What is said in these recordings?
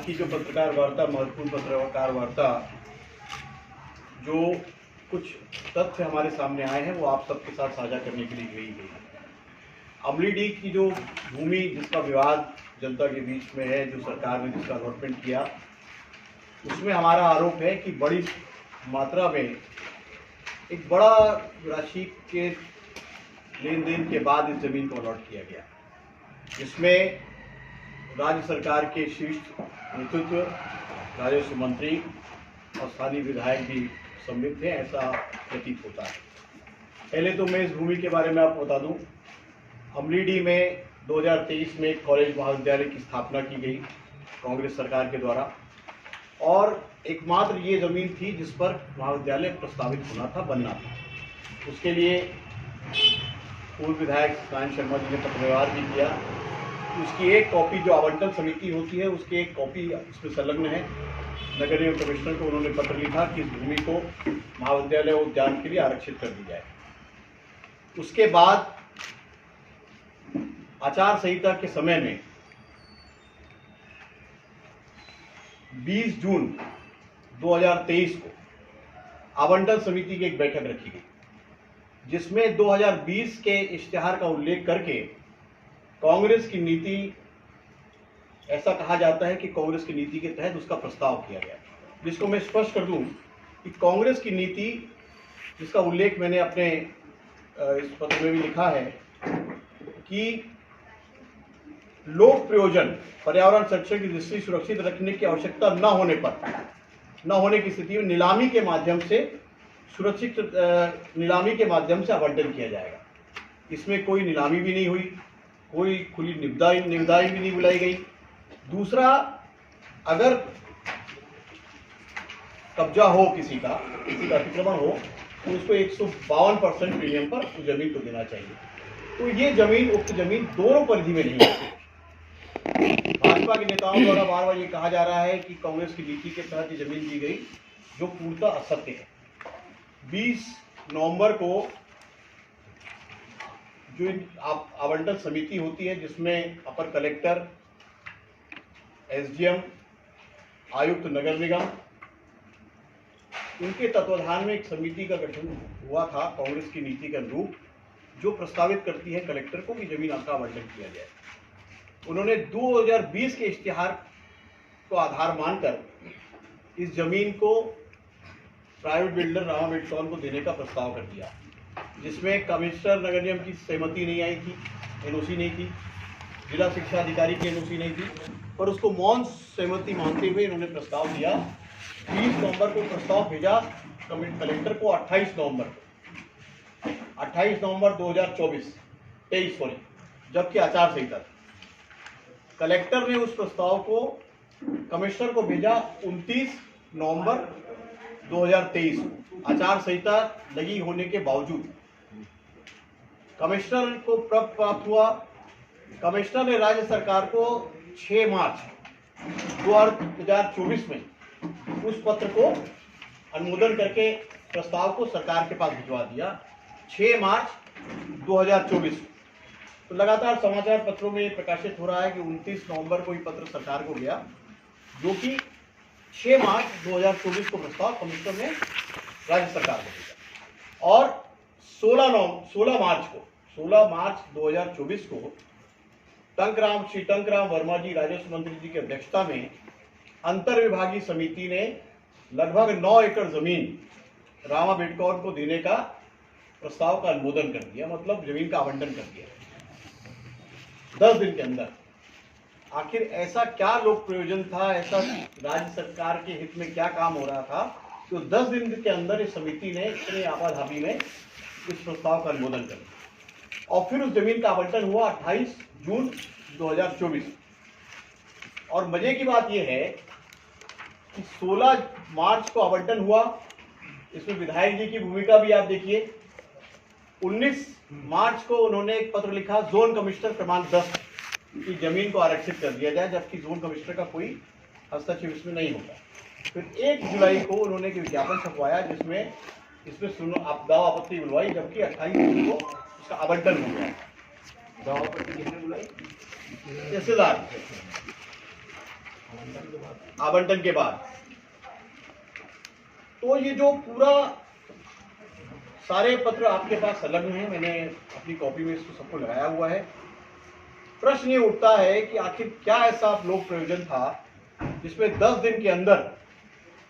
की जो पत्रकार वार्ता, महत्वपूर्ण पत्रकार वार्ता, जो कुछ तथ्य हमारे सामने आए हैं वो आप सबके साथ साझा करने के लिए गई गई। अमलीडीह की जो भूमि जिसका विवाद जनता के बीच में है, जो सरकार ने जिसका अलॉटमेंट किया, उसमें हमारा आरोप है कि बड़ी मात्रा में एक बड़ा राशि के लेन देन के बाद इस जमीन को अलॉट किया गया, जिसमें राज्य सरकार के शीर्ष नेतृत्व, राजस्व मंत्री और स्थानीय विधायक भी सम्मिलित हैं, ऐसा प्रतीत होता है। पहले तो मैं इस भूमि के बारे में आपको बता दूं, अमलीडीह में 2023 में कॉलेज महाविद्यालय की स्थापना की गई कांग्रेस सरकार के द्वारा, और एकमात्र ये ज़मीन थी जिस पर महाविद्यालय प्रस्तावित होना था, बनना था। उसके लिए पूर्व विधायक सत्यनारायण शर्मा जी ने पत्र व्यवहार भी किया। उसकी एक कॉपी, जो आवंटन समिति होती है, उसकी एक कॉपी इसमें संलग्न है। नगर निगम कमिश्नर को उन्होंने पत्र लिखा कि इस भूमि को महाविद्यालय उद्यान के लिए आरक्षित कर दी जाए। उसके बाद आचार संहिता के समय में 20 जून 2023 को आवंटन समिति की एक बैठक रखी गई, जिसमें 2020 के इश्तिहार का उल्लेख करके कांग्रेस की नीति, ऐसा कहा जाता है कि कांग्रेस की नीति के तहत उसका प्रस्ताव किया गया, जिसको मैं स्पष्ट कर दूं कि कांग्रेस की नीति, जिसका उल्लेख मैंने अपने इस पत्र में भी लिखा है, कि लोक प्रयोजन पर्यावरण संरक्षण की दृष्टि सुरक्षित रखने की आवश्यकता न होने की स्थिति में नीलामी के माध्यम से सुरक्षित नीलामी के माध्यम से आवंटन किया जाएगा। इसमें कोई नीलामी भी नहीं हुई, कोई खुली निविदाई भी नहीं बुलाई गई। दूसरा, अगर कब्जा हो किसी का अतिक्रमण हो, तो उसको 152% प्रीमियम पर उस जमीन को देना चाहिए। तो ये जमीन, उक्त जमीन दोनों परिधि में नहीं है। भाजपा के नेताओं द्वारा बार बार ये कहा जा रहा है कि कांग्रेस की नीति के तहत ये जमीन दी गई, जो पूर्णतः असत्य है। 20 नवंबर को जो आवंटन समिति होती है, जिसमें अपर कलेक्टर, एसडीएम, आयुक्त नगर निगम, उनके तत्वाधान में एक समिति का गठन हुआ था कांग्रेस की नीति के अनुरूप, जो प्रस्तावित करती है कलेक्टर को कि जमीन का आवंटन किया जाए। उन्होंने 2020 के इश्तिहार को आधार मानकर इस जमीन को प्राइवेट बिल्डर रामा बिल्डकॉन को देने का प्रस्ताव कर दिया, जिसमें कमिश्नर नगर निगम की सहमति नहीं आई थी, एनओसी नहीं थी, जिला शिक्षा अधिकारी की एनओसी नहीं थी, पर उसको मौन सहमति मानते हुए इन्होंने प्रस्ताव दिया। 30 नवंबर को प्रस्ताव भेजा कलेक्टर को, 28 नवंबर 2023, जबकि आचार संहिता थी। कलेक्टर ने उस प्रस्ताव को कमिश्नर को भेजा 29 नवंबर 2023 को, आचार संहिता लगी होने के बावजूद। कमिश्नर को प्राप्त हुआ। कमिश्नर ने राज्य सरकार को 6 मार्च 2024 में उस पत्र को अनुमोदन करके प्रस्ताव को सरकार के पास भिजवा दिया, 6 मार्च 2024। तो लगातार समाचार पत्रों में प्रकाशित हो रहा है कि 29 नवंबर को ये पत्र सरकार को गया, जो कि 6 मार्च 2024 को प्रस्ताव कमिश्नर ने राज्य सरकार को भेजा, और 16 मार्च 2024 को श्री टंकराम वर्मा जी, राजस्व मंत्री जी की अध्यक्षता में अंतर विभागीय समिति ने लगभग 9 एकड़ जमीन रामा बिल्डकॉन को देने का प्रस्ताव का अनुमोदन कर दिया, मतलब जमीन का आवंटन कर दिया 10 दिन के अंदर। आखिर ऐसा क्या लोक प्रयोजन था, ऐसा राज्य सरकार के हित में क्या काम हो रहा था, तो 10 दिन के अंदर इस समिति ने इतने आपाधापी में इस प्रस्ताव का अनुमोदन कर दिया, और फिर उस जमीन का आवंटन हुआ 28 जून 2024। और मजे की बात यह है कि 16 मार्च को आवंटन हुआ, इसमें विधायक जी की भूमिका भी आप देखिए। 19 मार्च को उन्होंने एक पत्र लिखा, जोन कमिश्नर क्रमांक 10 की जमीन को आरक्षित कर दिया जाए, जबकि जोन कमिश्नर का कोई हस्तक्षेप इसमें नहीं होगा। फिर 1 जुलाई को उन्होंने एक विज्ञापन छपवाया, जिसमें दावा आपत्ति बुलवाई, जबकि 28 जून को उसका आवंटन हो गया। दावा आपत्ति किसने बुलाई? तहसीलदार। आवंटन के बाद। तो ये जो पूरा सारे पत्र आपके पास संलग्न हैं, मैंने अपनी कॉपी में इसको सबको लगाया हुआ है। प्रश्न ये उठता है कि आखिर क्या ऐसा लोक प्रयोजन था जिसमें 10 दिन के अंदर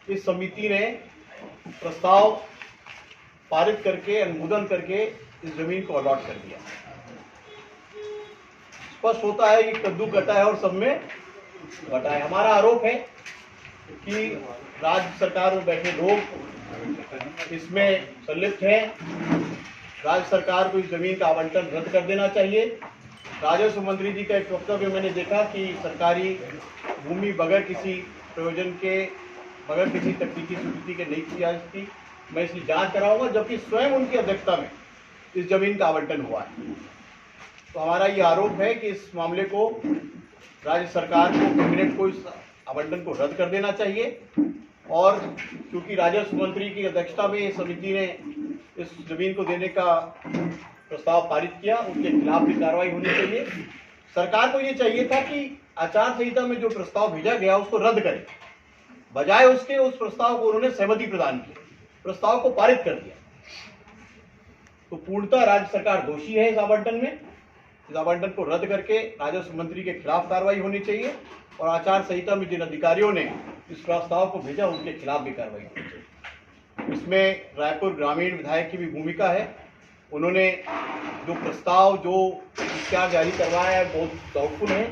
इस समिति ने प्रस्ताव पारित करके, अनुमोदन करके इस जमीन को अलॉट कर दिया। स्पष्ट होता है कि कद्दू कटा है और सब में घटा है। हमारा आरोप है कि राज्य सरकार में बैठे लोग इसमें संलिप्त हैं। राज्य सरकार को इस जमीन का आवंटन रद्द कर देना चाहिए। राजस्व मंत्री जी का एक वक्तव्य मैंने देखा कि सरकारी भूमि बगैर किसी प्रयोजन के, बगैर किसी तकनीकी स्वीकृति के नहीं की जा सकती। मैं इसकी जांच कराऊंगा, जबकि स्वयं उनकी अध्यक्षता में इस जमीन का आवंटन हुआ है। तो हमारा ये आरोप है कि इस मामले को राज्य सरकार को, कैबिनेट को इस आवंटन को रद्द कर देना चाहिए। और क्योंकि राजस्व मंत्री की अध्यक्षता में इस समिति ने इस जमीन को देने का प्रस्ताव पारित किया, उनके खिलाफ भी कार्रवाई होनी चाहिए। सरकार को ये चाहिए था कि आचार संहिता में जो प्रस्ताव भेजा गया उसको रद्द करें, बजाय उसके उस प्रस्ताव को उन्होंने सहमति प्रदान की, प्रस्ताव को पारित कर दिया। तो पूर्णतः राज्य सरकार दोषी है इस आवंटन में। इस आवंटन को रद्द करके राजस्व मंत्री के खिलाफ कार्रवाई होनी चाहिए और आचार संहिता में जिन अधिकारियों ने इस प्रस्ताव को भेजा उनके खिलाफ भी कार्रवाई होनी चाहिए। इसमें रायपुर ग्रामीण विधायक की भी भूमिका है। उन्होंने जो प्रस्ताव, जो इख्तियार जारी करवाया है, बहुत डाउटफुल है।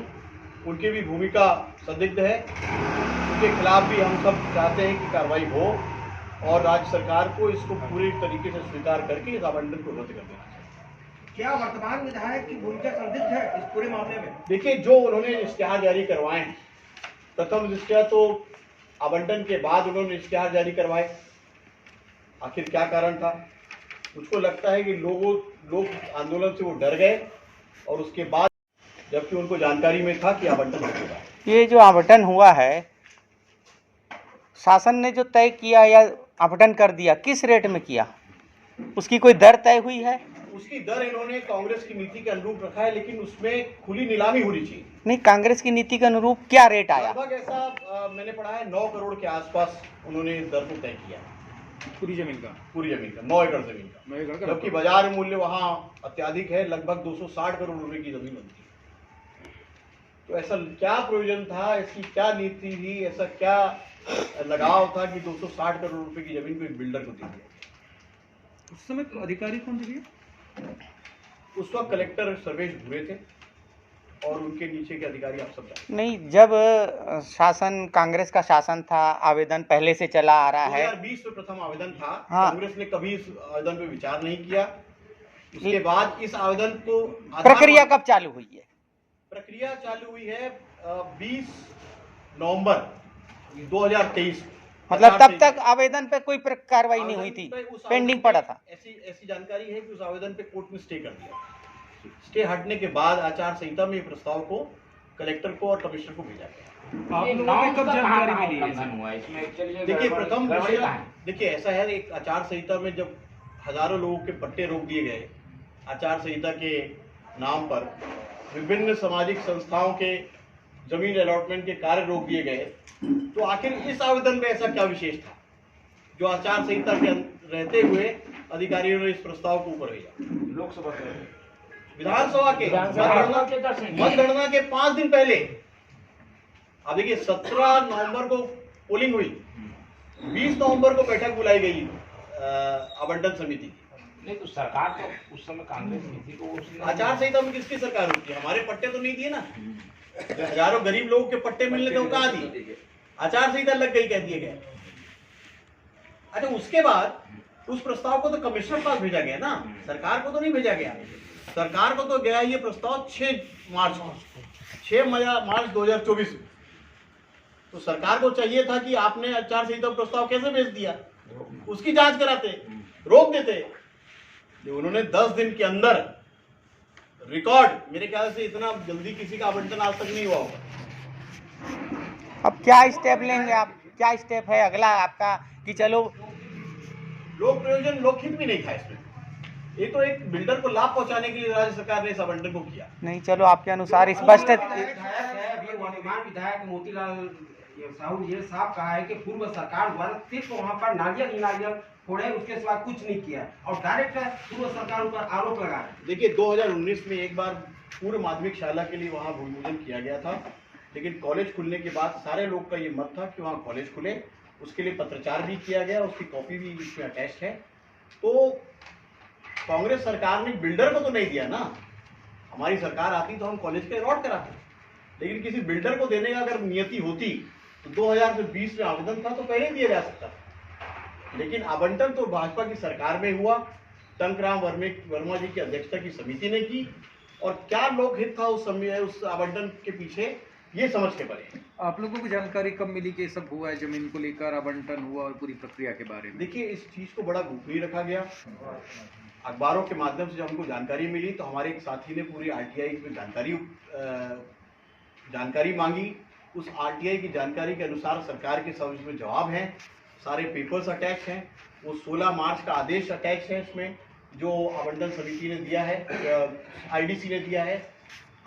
उनकी भी भूमिका संदिग्ध है। उनके खिलाफ भी हम सब चाहते हैं कि कार्रवाई हो और राज्य सरकार को इसको पूरी तरीके से स्वीकार करके इस आवंटन को रद्द कर देना चाहिए। क्या वर्तमान विधायक की भूमिका संदिग्ध है इस पूरे मामले में? देखिए, जो उन्होंने इश्तिहार जारी करवाए हैं, प्रथम दृष्टया तो आवंटन के बाद उन्होंने इश्तिहार जारी करवाए, आखिर क्या कारण था? मुझको लगता है कि लोग आंदोलन से वो डर गए और उसके बाद, जबकि उनको जानकारी में था कि आवंटन होगा। ये जो आवंटन हुआ है, शासन ने जो तय किया या आवंटन कर दिया, किस रेट में किया? उसकी कोई दर तय हुई है? उसकी दर इन्होंने कांग्रेस की नीति के अनुरूप रखा है, लेकिन उसमें खुली नीलामी होनी चाहिए। नहीं, कांग्रेस की नीति के अनुरूप क्या रेट आया? लगभग ऐसा मैंने पढ़ा है 9 करोड़ के आसपास उन्होंने इस दर को तय किया, पूरी जमीन का 9 एकड़ जमीन का, जबकि बाजार मूल्य वहाँ अत्याधिक है, लगभग 260 करोड़ रुपए की जमीन बनती है। तो ऐसा क्या प्रयोजन था, इसकी क्या नीति थी, ऐसा क्या लगाव था कि 260 करोड़ रुपए की जमीन को एक बिल्डर को दी गई? उस समय अधिकारी कौन थे? उस वक्त कलेक्टर सर्वेश भूरे थे और उनके नीचे के अधिकारी आप सब जानते हैं। नहीं, जब शासन, कांग्रेस का शासन था, आवेदन पहले से चला आ रहा है। 2020 में प्रथम आवेदन था। हाँ। कांग्रेस ने कभी इस आवेदन पे विचार नहीं किया। उसके बाद इस आवेदन को प्रक्रिया कब चालू हुई है? प्रक्रिया चालू हुई है 20 नवंबर 2023। मतलब तब तक आवेदन पे कोई कार्रवाई नहीं हुई थी, पेंडिंग पड़ा था। ऐसी जानकारी है कि उस आवेदन पे कोर्ट ने स्टे कर दिया। स्टे हटने के बाद आचार संहिता में प्रस्ताव को कलेक्टर को और कमिश्नर को भेजा गया। आप लोगों को कब जानकारी मिली है? देखिए, प्रथम देखिए ऐसा है, एक आचार संहिता में जब हजारों लोगों के पट्टे रोक दिए गए, आचार संहिता के नाम पर विभिन्न सामाजिक संस्थाओं के जमीन अलॉटमेंट के कार्य रोक दिए गए, तो आखिर इस आवेदन में ऐसा क्या विशेष था जो आचार संहिता के रहते हुए अधिकारियों ने इस प्रस्ताव को ऊपर भेजा? लोकसभा विधानसभा के मतगणना के 5 दिन पहले। अब देखिए, 17 नवंबर को पोलिंग हुई, 20 नवंबर को बैठक बुलाई गई आवंटन समिति की। नहीं तो सरकार तो उस समय कांग्रेस की थी, तो आचार संहिता में किसकी सरकार होती है? हमारे पट्टे तो नहीं दिए ना, हजारों गरीब लोगों के पट्टे मिलने थे, वो कहाँ दिए? आचार संहिता लग गई, कह दिए गए। अच्छा, उसके बाद उस प्रस्ताव को तो कमिश्नर पास भेजा गया ना, सरकार को तो नहीं भेजा गया। सरकार को तो गया ये प्रस्ताव 6 मार्च 2024 में। तो सरकार को चाहिए था कि आपने आचार संहिता प्रस्ताव कैसे भेज दिया, उसकी जांच कराते, रोक देते। उन्होंने 10 दिन के अंदर रिकॉर्ड, मेरे ख्याल से इतना जल्दी किसी का आवंटन आज तक नहीं हुआ होगा। अब क्या स्टेप लेंगे आप? क्या स्टेप है अगला आपका कि चलो? लोक प्रयोजन, लोकहित भी नहीं था इसमें। ये तो एक बिल्डर को लाभ पहुंचाने के लिए राज्य सरकार ने इस आवंटन को किया। नहीं, चलो आपके अनुसार स्पष्ट मौजूदा विधायक मोतीलाल साहू ये साफ कहा है कि पूर्व सरकार द्वारा सिर्फ वहाँ पर नारियल ही नारियल फोड़े, उसके सिवा कुछ नहीं किया और डायरेक्ट पूर्व सरकार पर आरोप लगा रहे हैं। देखिए 2019 में एक बार पूर्व माध्यमिक शाला के लिए वहाँ भूमि पूजन किया गया था, लेकिन कॉलेज खुलने के बाद सारे लोग का ये मत था कि वहाँ कॉलेज खुले, उसके लिए पत्रचार भी किया गया, उसकी कॉपी भी इसमें अटैच है। तो कांग्रेस सरकार ने बिल्डर को तो नहीं दिया ना, हमारी सरकार आती तो हम कॉलेज के अलॉट कराते, लेकिन किसी बिल्डर को देने का अगर नियति होती तो 2020 में आवेदन था तो पहले दिया जा सकता था, लेकिन आवंटन तो भाजपा की सरकार में हुआ, टंकराम वर्मा जी की अध्यक्षता की समिति ने की, और क्या लोकहित था उस समय उस आवंटन के पीछे, ये समझ के परे। आप लोगों को जानकारी कब मिली कि सब हुआ है, जमीन को लेकर आवंटन हुआ और पूरी प्रक्रिया के बारे में? देखिए इस चीज को बड़ा गोपनीय रखा गया, अखबारों के माध्यम से जब हमको जानकारी मिली तो हमारे एक साथी ने पूरी आरटीआई में जानकारी मांगी। उस आरटीआई की जानकारी के अनुसार सरकार के सब इसमें जवाब हैं, सारे पेपर्स अटैच हैं, वो 16 मार्च का आदेश अटैच है इसमें जो आवंटन समिति ने दिया है, आईडीसी ने दिया है,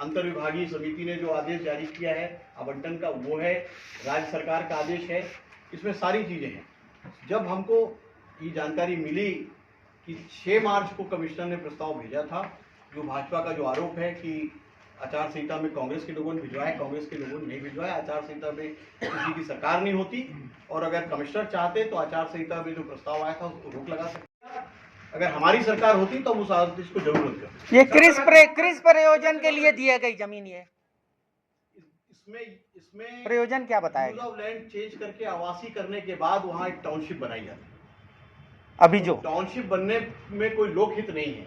अंतर विभागीय समिति ने जो आदेश जारी किया है आवंटन का वो है, राज्य सरकार का आदेश है, इसमें सारी चीज़ें हैं। जब हमको ये जानकारी मिली कि 6 मार्च को कमिश्नर ने प्रस्ताव भेजा था, जो भाजपा का जो आरोप है कि आचार संहिता में कांग्रेस के लोगों ने भिजवाया, कांग्रेस के लोगों ने नहीं भिजवाया, आचार संहिता में किसी की सरकार नहीं होती, और अगर कमिश्नर चाहते तो आचार संहिता में जो प्रस्ताव आया था उसको रोक लगा सकते, अगर हमारी सरकार होती तो हम उस आदेश को जरूर रद्द करते। ये क्रिस प्रयोजन के लिए दिया गई जमीन, ये इसमें प्रयोजन क्या बताया यूज ऑफ लैंड चेंज करके आवासी करने के बाद वहाँ एक टाउनशिप बनाई जाती है। अभी जो टाउनशिप बनने में कोई लोकहित नहीं है,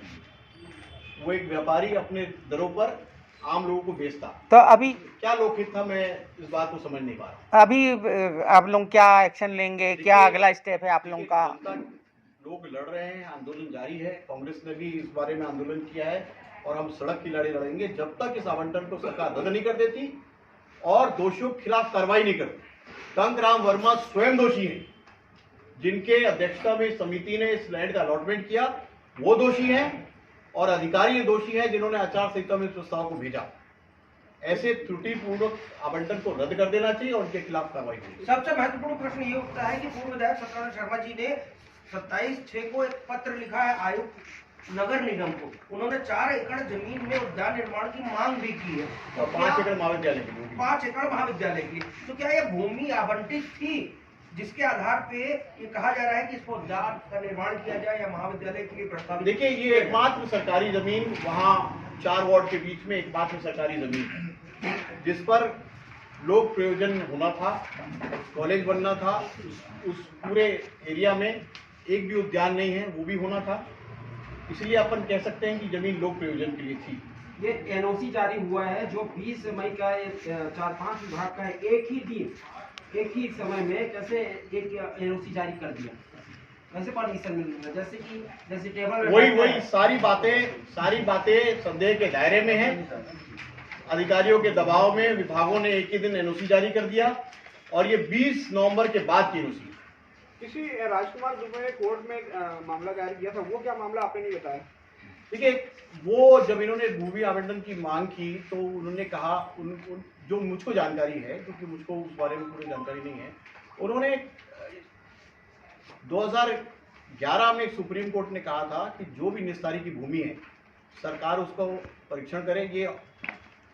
वो एक व्यापारी अपने दरों पर आम लोगों को बेचता, तो अभी क्या लोकहित था मैं इस बात को समझ नहीं पा रहा। अभी आप लोग क्या एक्शन लेंगे, क्या अगला स्टेप है आप लोगों का? लोग लड़ रहे हैं, आंदोलन जारी है, कांग्रेस ने भी इस बारे में आंदोलन किया है और हम सड़क की लड़ाई लड़ेंगे जब तक इस आवंटन को सरकार रद्द नहीं कर देती और दोषियों के खिलाफ कार्रवाई नहीं करती। टंकराम वर्मा स्वयं दोषी हैं, जिनके अध्यक्षता में समिति ने इस लैंड का अलॉटमेंट किया वो दोषी हैं, और अधिकारी दोषी हैं जिन्होंने आचार संहिता में प्रस्ताव को भेजा। ऐसे त्रुटिपूर्वक आवंटन को रद्द कर देना चाहिए और उनके खिलाफ कार्रवाई होगी। सबसे महत्वपूर्ण प्रश्न ये उठता है कि पूर्व विधायक सत्यनारायण शर्मा जी ने 27/6 को एक पत्र लिखा है आयुक्त नगर निगम को, उन्होंने 4 एकड़ जमीन में उद्यान निर्माण की मांग भी की है, और 5 एकड़ महाविद्यालय के लिए 5 एकड़ महाविद्यालय के लिए। तो क्या यह भूमि आवंटित थी जिसके आधार पे ये कहा जा रहा है कि इसको उद्यान का निर्माण किया जाए या महाविद्यालय के लिए प्रस्तावित? देखिए ये एकमात्र सरकारी जमीन वहाँ 4 वार्ड के बीच में एकमात्र सरकारी जमीन है जिस पर लोक प्रयोजन होना था, कॉलेज बनना था, उस पूरे एरिया में एक भी उद्यान नहीं है, वो भी होना था, इसलिए अपन कह सकते हैं कि जमीन लोक प्रयोजन के लिए थी। ये एनओसी जारी हुआ है जो 20 मई का 4-5 विभाग का है, एक ही दिन एक ही समय में कैसे एक एनओसी जारी कर दिया, कैसे परमिशन मिल रहा है? जैसे टेबल वही सारी बातें संदेह के दायरे में हैं। अधिकारियों के दबाव में विभागों ने एक ही दिन एनओसी जारी कर दिया और ये 20 नवंबर के बाद की एनओसी। किसी राजकुमार दुबे ने कोर्ट में मामला दायर किया था, वो क्या मामला आपने नहीं बताया? देखिए वो जब इन्होंने भूमि आवंटन की मांग की तो उन्होंने कहा जो मुझको जानकारी है, क्योंकि मुझको उस बारे में पूरी जानकारी नहीं है, उन्होंने 2011 में सुप्रीम कोर्ट ने कहा था कि जो भी निस्तारी की भूमि है सरकार उसका परीक्षण करे, ये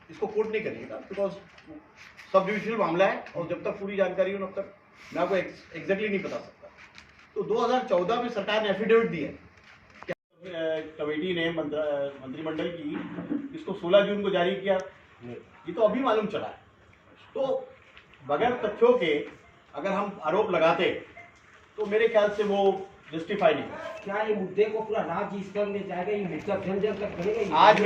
इसको कोर्ट नहीं करेगा बिकॉज सब डिविजनल मामला है और जब तक पूरी जानकारी हो तब तक मैं आपको एग्जैक्टली नहीं बता सकता। तो 2014 में सरकार ने एफिडेविट दी है, कमेटी ने मंत्रिमंडल की इसको 16 जून को जारी किया, ये तो अभी मालूम चला है। तो बगैर तथ्यों के अगर हम आरोप लगाते तो मेरे ख्याल से वो जस्टिफाई नहीं है। क्या ये मुद्दे को पूरा राज्य स्तर में जाएगा, ये मुद्दा जन जन तक करेगा? आज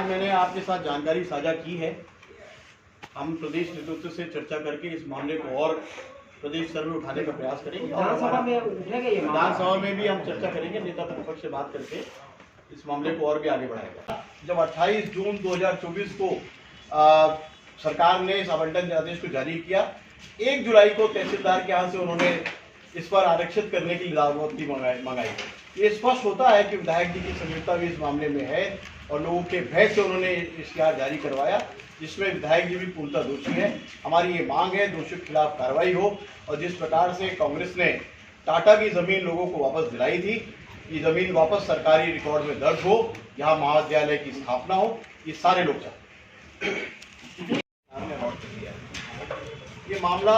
मैंने आपके साथ जानकारी साझा की है। हम प्रदेश नेतृत्व से चर्चा करके इस मामले को और प्रदेश स्तर में उठाने का प्रयास करेंगे और विधानसभा में उठेगा ये मामला? विधानसभा में भी हम चर्चा करेंगे, नेता प्रतिपक्ष से बात करके इस मामले को और भी आगे बढ़ाएगा। जब 28 जून 2024 को सरकार ने इस आवंटन आदेश को जारी किया, 1 जुलाई को तहसीलदार के यहाँ से उन्होंने इस पर आरक्षित करने की लाभार्थी मंगाई। ये स्पष्ट होता है कि विधायक जी की संलिप्तता भी इस मामले में है और लोगों के भय से उन्होंने इश्तिहार जारी करवाया, जिसमें विधायक जी भी पूर्णतः दोषी हैं। हमारी ये मांग है दोषियों के खिलाफ कार्रवाई हो, और जिस प्रकार से कांग्रेस ने टाटा की ज़मीन लोगों को वापस दिलाई थी, ये ज़मीन वापस सरकारी रिकॉर्ड में दर्ज हो, यहाँ महाविद्यालय की स्थापना हो, ये सारे लोग चाहते हैं। ये मामला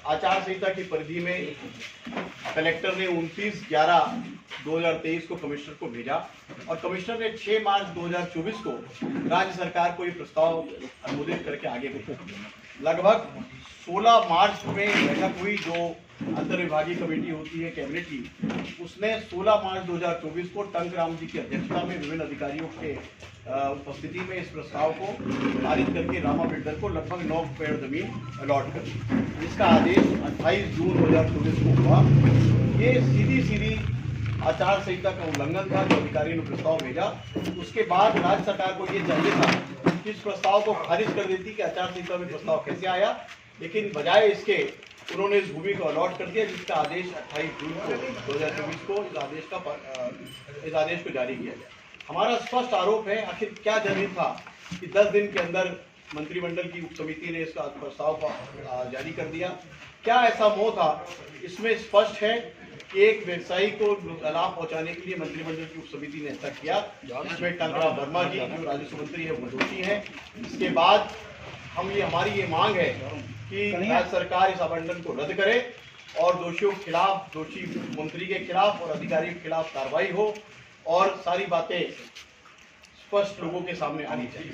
आचार संहिता की परिधि में कलेक्टर ने 29/11/2023 को कमिश्नर को भेजा, और कमिश्नर ने 6 मार्च 2024 को राज्य सरकार को ये प्रस्ताव अनुमोदित करके आगे भेजा। लगभग 16 मार्च में बैठक हुई, जो अंतर विभागीय कमेटी होती है कैबिनेट की, उसने 16 मार्च 2024 को टंकराम जी की अध्यक्षता में विभिन्न अधिकारियों के उपस्थिति में इस प्रस्ताव को पारित करके रामा बिल्डर को लगभग 9 एकड़ जमीन अलॉट कर दी, जिसका आदेश 28 जून 2024 को हुआ। ये सीधी आचार संहिता का उल्लंघन था जो अधिकारियों ने प्रस्ताव भेजा। उसके बाद राज्य सरकार को ये चाहिए था कि इस प्रस्ताव को खारिज कर देती कि आचार संहिता में प्रस्ताव कैसे आया, लेकिन बजाय इसके उन्होंने इस भूमि को अलॉट कर दिया, जिसका आदेश 28 जून 2024 को इस आदेश को जारी किया गया। हमारा स्पष्ट आरोप है, आखिर क्या जरूरी था कि 10 दिन के अंदर मंत्रिमंडल की उप समिति ने इसका प्रस्ताव जारी कर दिया? क्या ऐसा मोह था? इसमें स्पष्ट है कि एक व्यवसायी को लाभ पहुंचाने के लिए मंत्रिमंडल की उप समिति ने ऐसा किया, जिसमें टंकराम वर्मा जी जो राजस्व मंत्री है वो दोषी हैं। इसके बाद हमारी ये मांग है कि राज्य सरकार इस आवंटन को रद्द करे और दोषियों के खिलाफ, दोषी मंत्री के खिलाफ और अधिकारियों के खिलाफ कार्रवाई हो, और सारी बातें स्पष्ट लोगों के सामने आनी चाहिए।